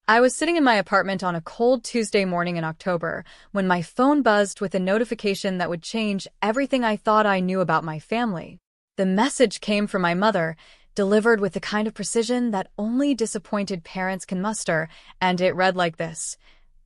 I was sitting in my apartment on a cold Tuesday morning in October when my phone buzzed with a notification that would change everything I thought I knew about my family. The message came from my mother, delivered with the kind of precision that only disappointed parents can muster, and it read like this: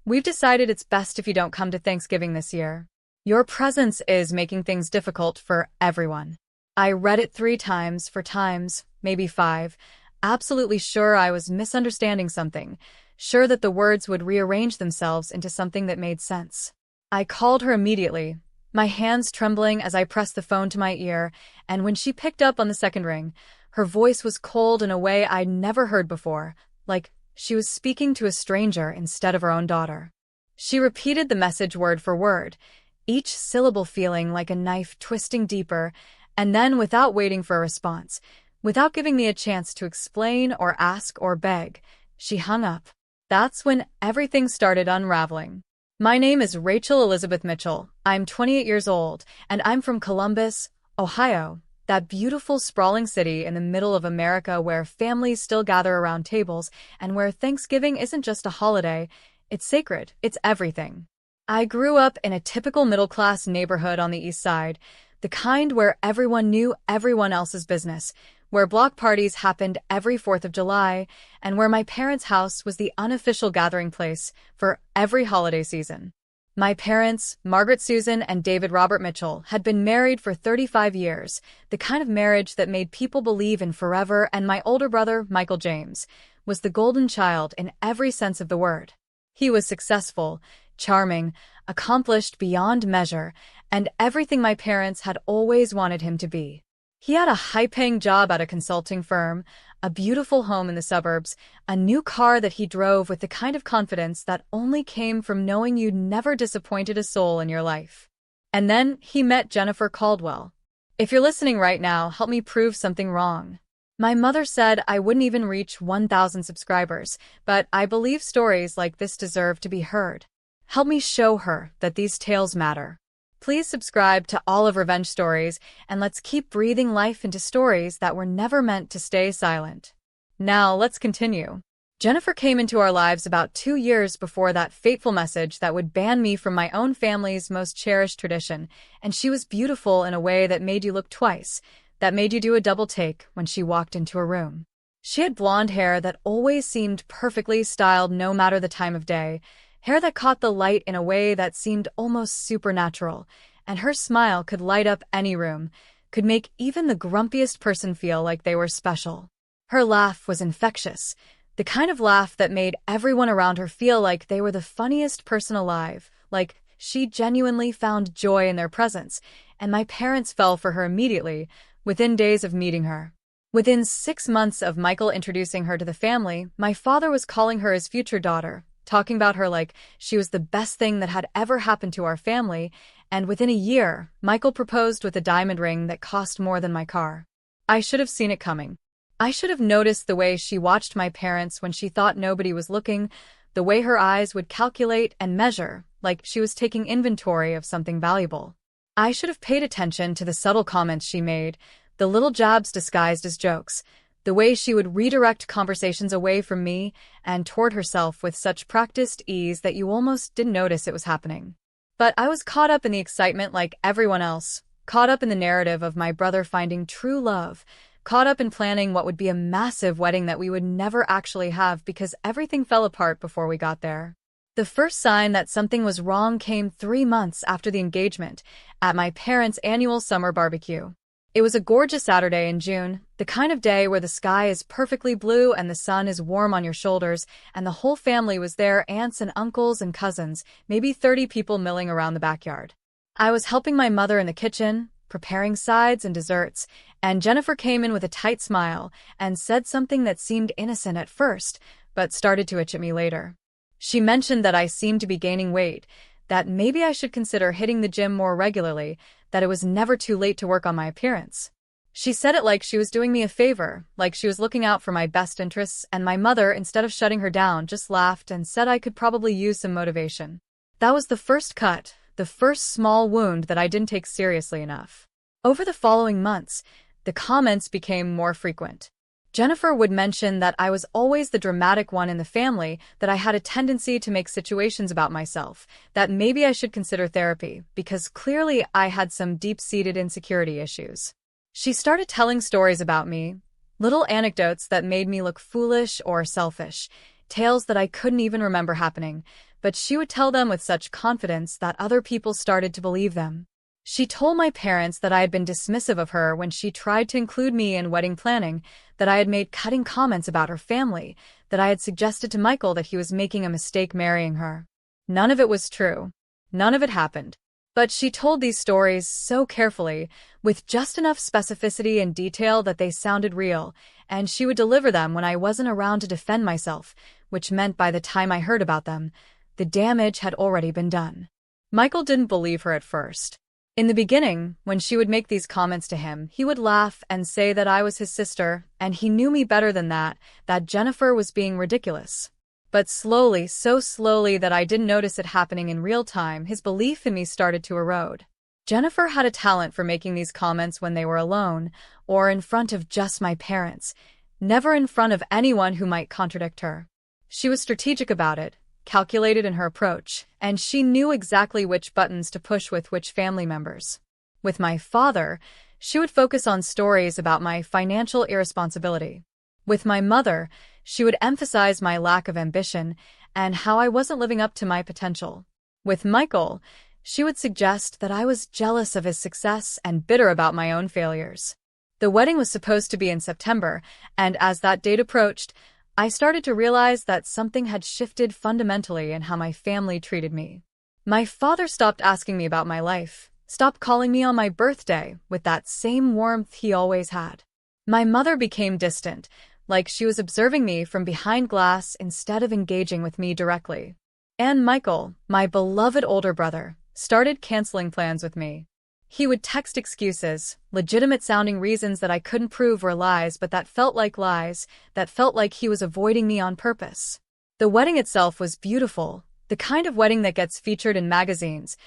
"We've decided it's best if you don't come to Thanksgiving this year. Your presence is making things difficult for everyone." I read it 3 times, 4 times, maybe 5, absolutely sure I was misunderstanding something, sure that the words would rearrange themselves into something that made sense. I called her immediately, my hands trembling as I pressed the phone to my ear, and when she picked up on the second ring, her voice was cold in a way I'd never heard before, like she was speaking to a stranger instead of her own daughter. She repeated the message word for word, each syllable feeling like a knife twisting deeper, and then, without waiting for a response, without giving me a chance to explain or ask or beg, she hung up. That's when everything started unraveling. My name is Rachel Elizabeth Mitchell. I'm 28 years old, and I'm from Columbus, Ohio, that beautiful sprawling city in the middle of America where families still gather around tables and where Thanksgiving isn't just a holiday, it's sacred, it's everything. I grew up in a typical middle-class neighborhood on the East Side, the kind where everyone knew everyone else's business, where block parties happened every 4th of July, and where my parents' house was the unofficial gathering place for every holiday season. My parents, Margaret Susan and David Robert Mitchell, had been married for 35 years, the kind of marriage that made people believe in forever, and my older brother, Michael James, was the golden child in every sense of the word. He was successful, charming, accomplished beyond measure, and everything my parents had always wanted him to be. He had a high-paying job at a consulting firm, a beautiful home in the suburbs, a new car that he drove with the kind of confidence that only came from knowing you'd never disappointed a soul in your life. And then he met Jennifer Caldwell. If you're listening right now, help me prove something wrong. My mother said I wouldn't even reach 1,000 subscribers, but I believe stories like this deserve to be heard. Help me show her that these tales matter. Please subscribe to All of Revenge Stories, and let's keep breathing life into stories that were never meant to stay silent. Now, let's continue. Jennifer came into our lives about 2 years before that fateful message that would ban me from my own family's most cherished tradition, and she was beautiful in a way that made you look twice, that made you do a double take when she walked into a room. She had blonde hair that always seemed perfectly styled no matter the time of day, hair that caught the light in a way that seemed almost supernatural, and her smile could light up any room, could make even the grumpiest person feel like they were special. Her laugh was infectious, the kind of laugh that made everyone around her feel like they were the funniest person alive, like she genuinely found joy in their presence, and my parents fell for her immediately, within days of meeting her. Within 6 months of Michael introducing her to the family, my father was calling her his future daughter, talking about her like she was the best thing that had ever happened to our family, and within a year, Michael proposed with a diamond ring that cost more than my car. I should have seen it coming. I should have noticed the way she watched my parents when she thought nobody was looking, the way her eyes would calculate and measure, like she was taking inventory of something valuable. I should have paid attention to the subtle comments she made, the little jabs disguised as jokes, the way she would redirect conversations away from me and toward herself with such practiced ease that you almost didn't notice it was happening. But I was caught up in the excitement like everyone else, caught up in the narrative of my brother finding true love, caught up in planning what would be a massive wedding that we would never actually have because everything fell apart before we got there. The first sign that something was wrong came 3 months after the engagement, at my parents' annual summer barbecue. It was a gorgeous Saturday in June, the kind of day where the sky is perfectly blue and the sun is warm on your shoulders, and the whole family was there, aunts and uncles and cousins, maybe 30 people milling around the backyard. I was helping my mother in the kitchen, preparing sides and desserts, and Jennifer came in with a tight smile and said something that seemed innocent at first, but started to itch at me later. She mentioned that I seemed to be gaining weight, that maybe I should consider hitting the gym more regularly, that it was never too late to work on my appearance. She said it like she was doing me a favor, like she was looking out for my best interests, and my mother, instead of shutting her down, just laughed and said I could probably use some motivation. That was the first cut, the first small wound that I didn't take seriously enough. Over the following months, the comments became more frequent. Jennifer would mention that I was always the dramatic one in the family, that I had a tendency to make situations about myself, that maybe I should consider therapy, because clearly I had some deep-seated insecurity issues. She started telling stories about me, little anecdotes that made me look foolish or selfish, tales that I couldn't even remember happening, but she would tell them with such confidence that other people started to believe them. She told my parents that I had been dismissive of her when she tried to include me in wedding planning, that I had made cutting comments about her family, that I had suggested to Michael that he was making a mistake marrying her. None of it was true. None of it happened. But she told these stories so carefully, with just enough specificity and detail that they sounded real, and she would deliver them when I wasn't around to defend myself, which meant by the time I heard about them, the damage had already been done. Michael didn't believe her at first. In the beginning, when she would make these comments to him, he would laugh and say that I was his sister, and he knew me better than that Jennifer was being ridiculous. But slowly, so slowly that I didn't notice it happening in real time, his belief in me started to erode. Jennifer had a talent for making these comments when they were alone, or in front of just my parents, never in front of anyone who might contradict her. She was strategic about it, calculated in her approach, and she knew exactly which buttons to push with which family members. With my father, she would focus on stories about my financial irresponsibility. With my mother, she would emphasize my lack of ambition and how I wasn't living up to my potential. With Michael, she would suggest that I was jealous of his success and bitter about my own failures. The wedding was supposed to be in September, and as that date approached, I started to realize that something had shifted fundamentally in how my family treated me. My father stopped asking me about my life, stopped calling me on my birthday with that same warmth he always had. My mother became distant, like she was observing me from behind glass instead of engaging with me directly. And Michael, my beloved older brother, started canceling plans with me. He would text excuses, legitimate-sounding reasons that I couldn't prove were lies but that felt like lies, that felt like he was avoiding me on purpose. The wedding itself was beautiful, the kind of wedding that gets featured in magazines,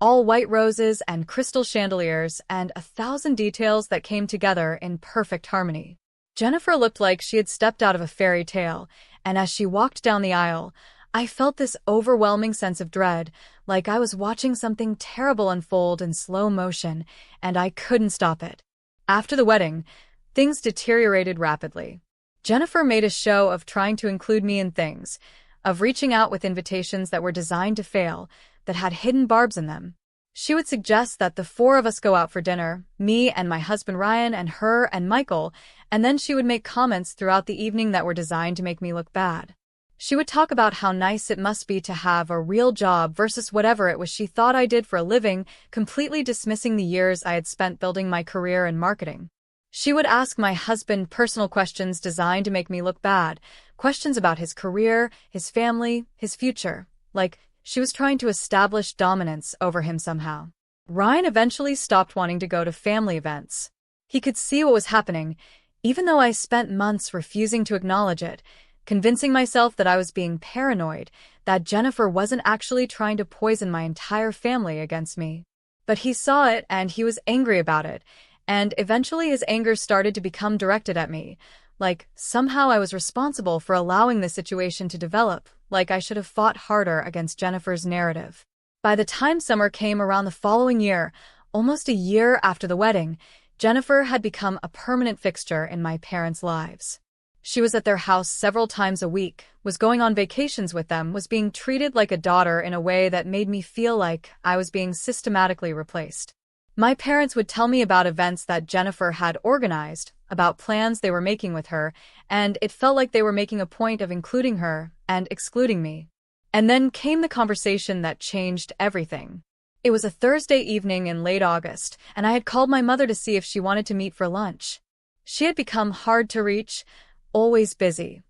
all white roses and crystal chandeliers and 1,000 details that came together in perfect harmony. Jennifer looked like she had stepped out of a fairy tale, and as she walked down the aisle, I felt this overwhelming sense of dread, like I was watching something terrible unfold in slow motion, and I couldn't stop it. After the wedding, things deteriorated rapidly. Jennifer made a show of trying to include me in things, of reaching out with invitations that were designed to fail, that had hidden barbs in them. She would suggest that the four of us go out for dinner, me and my husband Ryan and her and Michael, and then she would make comments throughout the evening that were designed to make me look bad. She would talk about how nice it must be to have a real job versus whatever it was she thought I did for a living, completely dismissing the years I had spent building my career in marketing. She would ask my husband personal questions designed to make me look bad, questions about his career, his family, his future, like she was trying to establish dominance over him somehow. Ryan eventually stopped wanting to go to family events. He could see what was happening, even though I spent months refusing to acknowledge it, convincing myself that I was being paranoid, that Jennifer wasn't actually trying to poison my entire family against me. But he saw it and he was angry about it, and eventually his anger started to become directed at me, like somehow I was responsible for allowing the situation to develop, like I should have fought harder against Jennifer's narrative. By the time summer came around the following year, almost a year after the wedding, Jennifer had become a permanent fixture in my parents' lives. She was at their house several times a week, was going on vacations with them, was being treated like a daughter in a way that made me feel like I was being systematically replaced. My parents would tell me about events that Jennifer had organized, about plans they were making with her, and it felt like they were making a point of including her and excluding me. And then came the conversation that changed everything. It was a Thursday evening in late August, and I had called my mother to see if she wanted to meet for lunch. She had become hard to reach, always busy,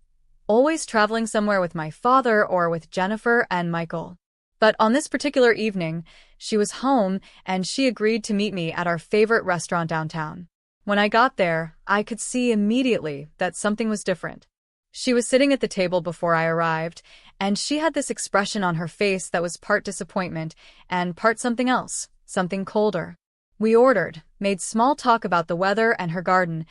always traveling somewhere with my father or with Jennifer and Michael. But on this particular evening, she was home and she agreed to meet me at our favorite restaurant downtown. When I got there, I could see immediately that something was different. She was sitting at the table before I arrived, and she had this expression on her face that was part disappointment and part something else, something colder. We ordered, made small talk about the weather and her garden,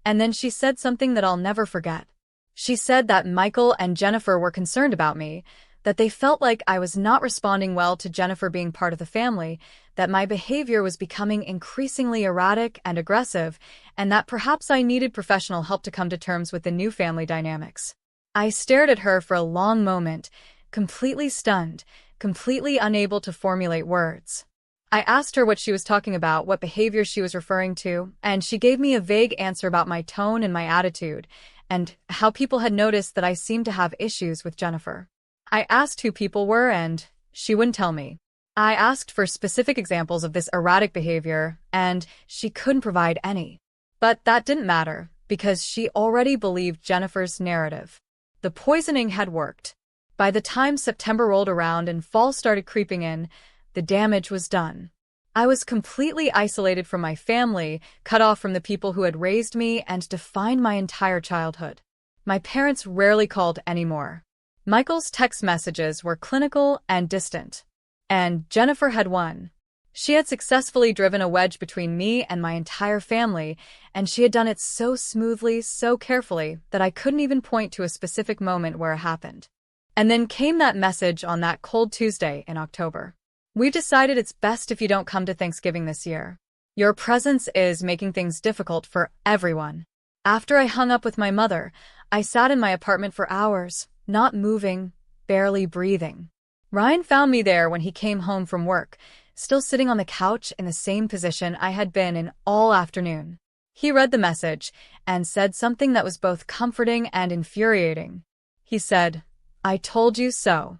And then she said something that I'll never forget. She said that Michael and Jennifer were concerned about me, that they felt like I was not responding well to Jennifer being part of the family, that my behavior was becoming increasingly erratic and aggressive, and that perhaps I needed professional help to come to terms with the new family dynamics. I stared at her for a long moment, completely stunned, completely unable to formulate words. I asked her what she was talking about, what behavior she was referring to, and she gave me a vague answer about my tone and my attitude, and how people had noticed that I seemed to have issues with Jennifer. I asked who people were, and she wouldn't tell me. I asked for specific examples of this erratic behavior, and she couldn't provide any. But that didn't matter, because she already believed Jennifer's narrative. The poisoning had worked. By the time September rolled around and fall started creeping in, the damage was done. I was completely isolated from my family, cut off from the people who had raised me and defined my entire childhood. My parents rarely called anymore. Michael's text messages were clinical and distant. And Jennifer had won. She had successfully driven a wedge between me and my entire family, and she had done it so smoothly, so carefully, that I couldn't even point to a specific moment where it happened. And then came that message on that cold Tuesday in October. "We've decided it's best if you don't come to Thanksgiving this year. Your presence is making things difficult for everyone." After I hung up with my mother, I sat in my apartment for hours, not moving, barely breathing. Ryan found me there when he came home from work, still sitting on the couch in the same position I had been in all afternoon. He read the message and said something that was both comforting and infuriating. He said, "I told you so."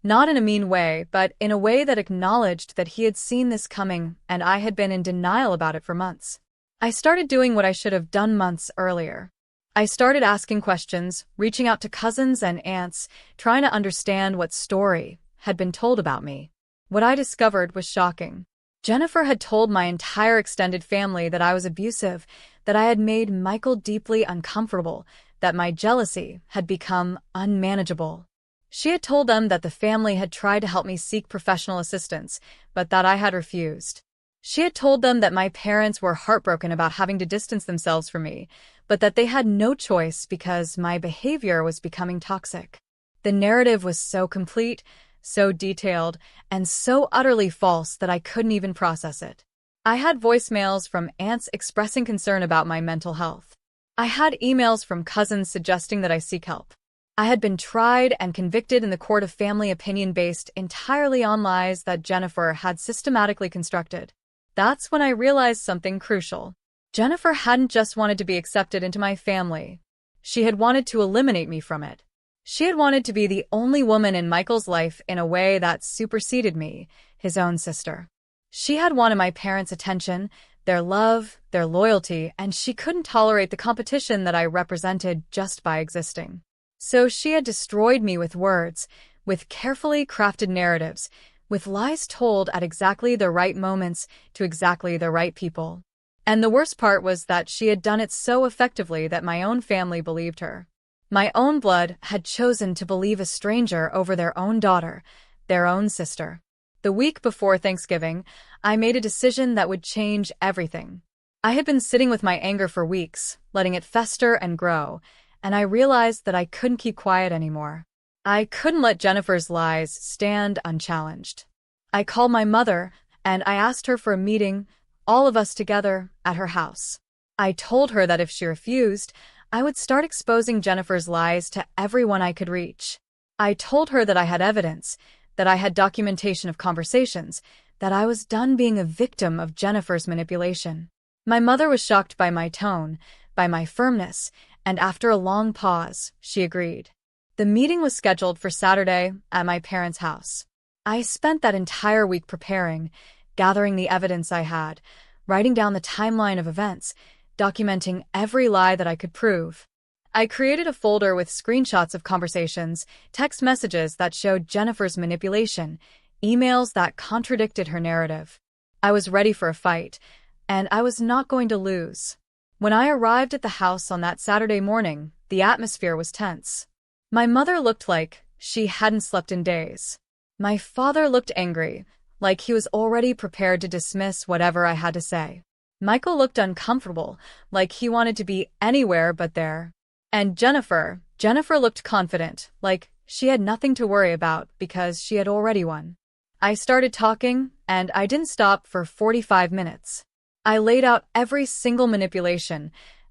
Not in a mean way, but in a way that acknowledged that he had seen this coming and I had been in denial about it for months. I started doing what I should have done months earlier. I started asking questions, reaching out to cousins and aunts, trying to understand what story had been told about me. What I discovered was shocking. Jennifer had told my entire extended family that I was abusive, that I had made Michael deeply uncomfortable, that my jealousy had become unmanageable. She had told them that the family had tried to help me seek professional assistance, but that I had refused. She had told them that my parents were heartbroken about having to distance themselves from me, but that they had no choice because my behavior was becoming toxic. The narrative was so complete, so detailed, and so utterly false that I couldn't even process it. I had voicemails from aunts expressing concern about my mental health. I had emails from cousins suggesting that I seek help. I had been tried and convicted in the court of family opinion based entirely on lies that Jennifer had systematically constructed. That's when I realized something crucial. Jennifer hadn't just wanted to be accepted into my family. She had wanted to eliminate me from it. She had wanted to be the only woman in Michael's life in a way that superseded me, his own sister. She had wanted my parents' attention, their love, their loyalty, and she couldn't tolerate the competition that I represented just by existing. So she had destroyed me with words, with carefully crafted narratives, with lies told at exactly the right moments to exactly the right people. And the worst part was that she had done it so effectively that my own family believed her. My own blood had chosen to believe a stranger over their own daughter, their own sister. The week before Thanksgiving, I made a decision that would change everything. I had been sitting with my anger for weeks, letting it fester and grow, and I realized that I couldn't keep quiet anymore. I couldn't let Jennifer's lies stand unchallenged. I called my mother, and I asked her for a meeting, all of us together, at her house. I told her that if she refused, I would start exposing Jennifer's lies to everyone I could reach. I told her that I had evidence, that I had documentation of conversations, that I was done being a victim of Jennifer's manipulation. My mother was shocked by my tone, by my firmness, and after a long pause, she agreed. The meeting was scheduled for Saturday at my parents' house. I spent that entire week preparing, gathering the evidence I had, writing down the timeline of events, documenting every lie that I could prove. I created a folder with screenshots of conversations, text messages that showed Jennifer's manipulation, emails that contradicted her narrative. I was ready for a fight, and I was not going to lose. When I arrived at the house on that Saturday morning, the atmosphere was tense. My mother looked like she hadn't slept in days. My father looked angry, like he was already prepared to dismiss whatever I had to say. Michael looked uncomfortable, like he wanted to be anywhere but there. And Jennifer looked confident, like she had nothing to worry about because she had already won. I started talking, and I didn't stop for 45 minutes. I laid out every single manipulation,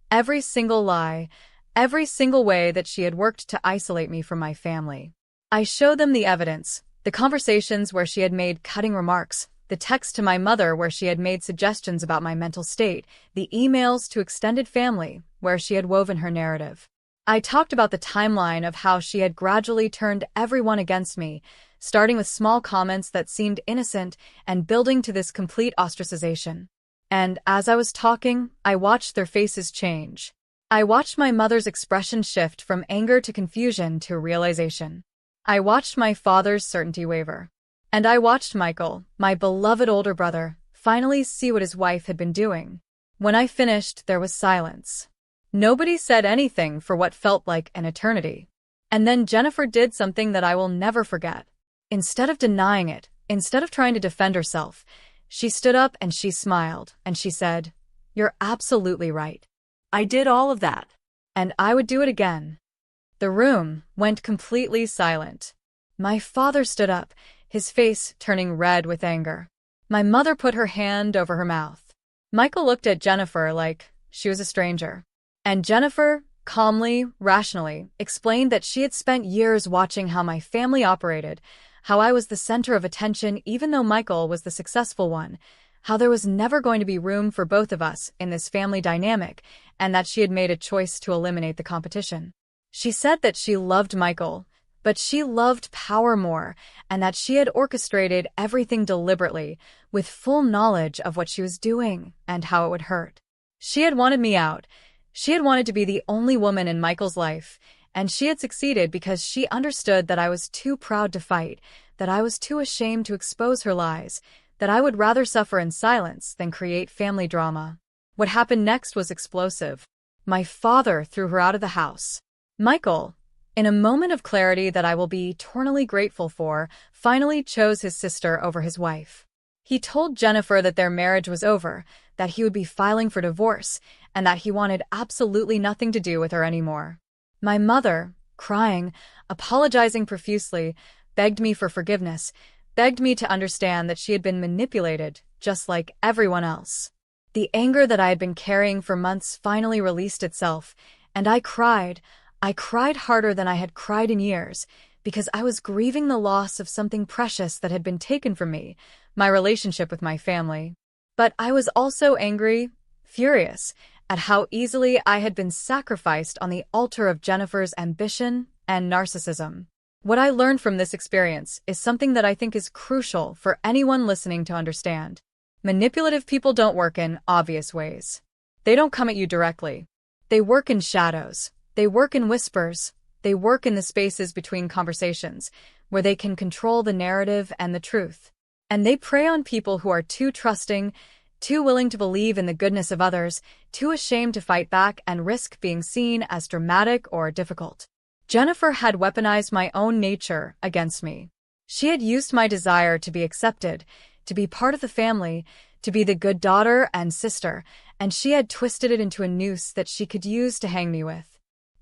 every single lie, every single way that she had worked to isolate me from my family. I showed them the evidence, the conversations where she had made cutting remarks, the text to my mother where she had made suggestions about my mental state, the emails to extended family where she had woven her narrative. I talked about the timeline of how she had gradually turned everyone against me, starting with small comments that seemed innocent and building to this complete ostracization. And as I was talking, I watched their faces change. I watched my mother's expression shift from anger to confusion to realization. I watched my father's certainty waver. And I watched Michael, my beloved older brother, finally see what his wife had been doing. When I finished, there was silence. Nobody said anything for what felt like an eternity. And then Jennifer did something that I will never forget. Instead of denying it, instead of trying to defend herself, she stood up and she smiled, and she said, "You're absolutely right. I did all of that. And I would do it again." The room went completely silent. My father stood up, his face turning red with anger. My mother put her hand over her mouth. Michael looked at Jennifer like she was a stranger. And Jennifer, calmly, rationally, explained that she had spent years watching how my family operated, how I was the center of attention even though Michael was the successful one, how there was never going to be room for both of us in this family dynamic, and that she had made a choice to eliminate the competition. She said that she loved Michael, but she loved power more, and that she had orchestrated everything deliberately, with full knowledge of what she was doing and how it would hurt. She had wanted me out. She had wanted to be the only woman in Michael's life, and she had succeeded because she understood that I was too proud to fight, that I was too ashamed to expose her lies, that I would rather suffer in silence than create family drama. What happened next was explosive. My father threw her out of the house. Michael, in a moment of clarity that I will be eternally grateful for, finally chose his sister over his wife. He told Jennifer that their marriage was over, that he would be filing for divorce, and that he wanted absolutely nothing to do with her anymore. My mother, crying, apologizing profusely, begged me for forgiveness, begged me to understand that she had been manipulated, just like everyone else. The anger that I had been carrying for months finally released itself, and I cried harder than I had cried in years, because I was grieving the loss of something precious that had been taken from me, my relationship with my family. But I was also angry, furious, at how easily I had been sacrificed on the altar of Jennifer's ambition and narcissism. What I learned from this experience is something that I think is crucial for anyone listening to understand. Manipulative people don't work in obvious ways. They don't come at you directly. They work in shadows. They work in whispers. They work in the spaces between conversations, where they can control the narrative and the truth. And they prey on people who are too trusting, too willing to believe in the goodness of others, too ashamed to fight back and risk being seen as dramatic or difficult. Jennifer had weaponized my own nature against me. She had used my desire to be accepted, to be part of the family, to be the good daughter and sister, and she had twisted it into a noose that she could use to hang me with.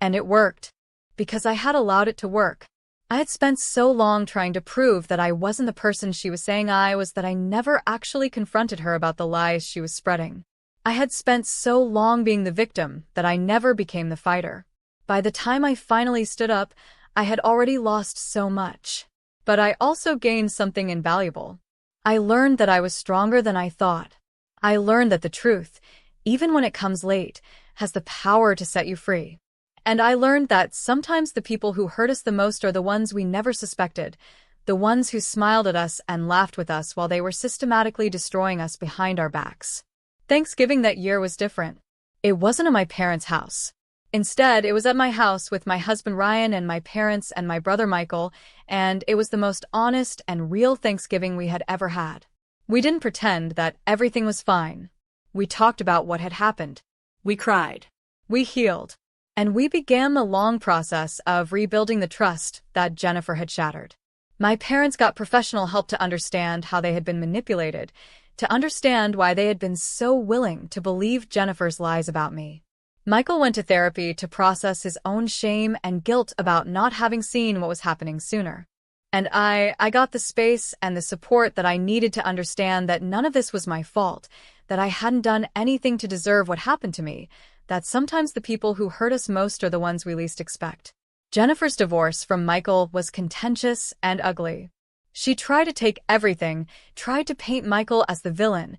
And it worked. Because I had allowed it to work. I had spent so long trying to prove that I wasn't the person she was saying I was that I never actually confronted her about the lies she was spreading. I had spent so long being the victim that I never became the fighter. By the time I finally stood up, I had already lost so much. But I also gained something invaluable. I learned that I was stronger than I thought. I learned that the truth, even when it comes late, has the power to set you free. And I learned that sometimes the people who hurt us the most are the ones we never suspected, the ones who smiled at us and laughed with us while they were systematically destroying us behind our backs. Thanksgiving that year was different. It wasn't at my parents' house. Instead, it was at my house with my husband Ryan and my parents and my brother Michael, and it was the most honest and real Thanksgiving we had ever had. We didn't pretend that everything was fine. We talked about what had happened. We cried. We healed. And we began the long process of rebuilding the trust that Jennifer had shattered. My parents got professional help to understand how they had been manipulated, to understand why they had been so willing to believe Jennifer's lies about me. Michael went to therapy to process his own shame and guilt about not having seen what was happening sooner. And I got the space and the support that I needed to understand that none of this was my fault, that I hadn't done anything to deserve what happened to me, that sometimes the people who hurt us most are the ones we least expect. Jennifer's divorce from Michael was contentious and ugly. She tried to take everything, tried to paint Michael as the villain,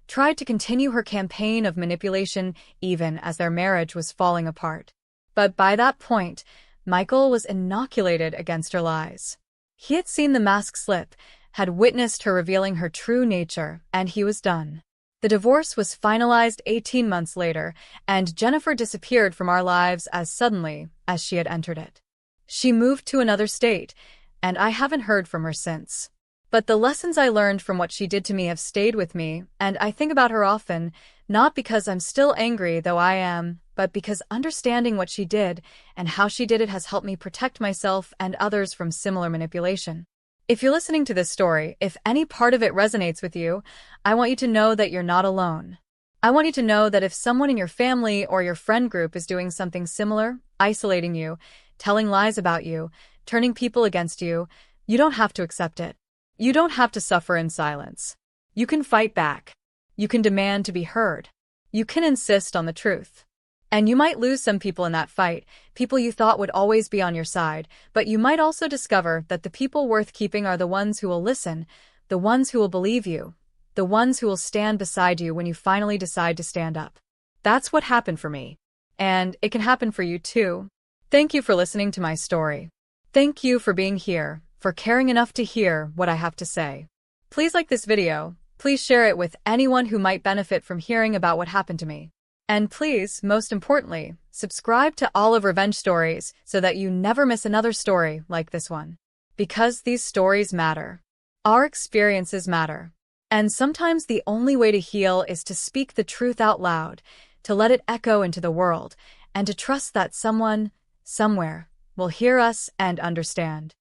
tried to continue her campaign of manipulation even as their marriage was falling apart. But by that point, Michael was inoculated against her lies. He had seen the mask slip, had witnessed her revealing her true nature, and he was done. The divorce was finalized 18 months later, and Jennifer disappeared from our lives as suddenly as she had entered it. She moved to another state, and I haven't heard from her since. But the lessons I learned from what she did to me have stayed with me, and I think about her often, not because I'm still angry, though I am, but because understanding what she did and how she did it has helped me protect myself and others from similar manipulation. If you're listening to this story, if any part of it resonates with you, I want you to know that you're not alone. I want you to know that if someone in your family or your friend group is doing something similar, isolating you, telling lies about you, turning people against you, you don't have to accept it. You don't have to suffer in silence. You can fight back. You can demand to be heard. You can insist on the truth. And you might lose some people in that fight, people you thought would always be on your side, but you might also discover that the people worth keeping are the ones who will listen, the ones who will believe you, the ones who will stand beside you when you finally decide to stand up. That's what happened for me. And it can happen for you too. Thank you for listening to my story. Thank you for being here, for caring enough to hear what I have to say. Please like this video. Please share it with anyone who might benefit from hearing about what happened to me. And please, most importantly, subscribe to All of Revenge Stories so that you never miss another story like this one. Because these stories matter. Our experiences matter. And sometimes the only way to heal is to speak the truth out loud, to let it echo into the world, and to trust that someone, somewhere, will hear us and understand.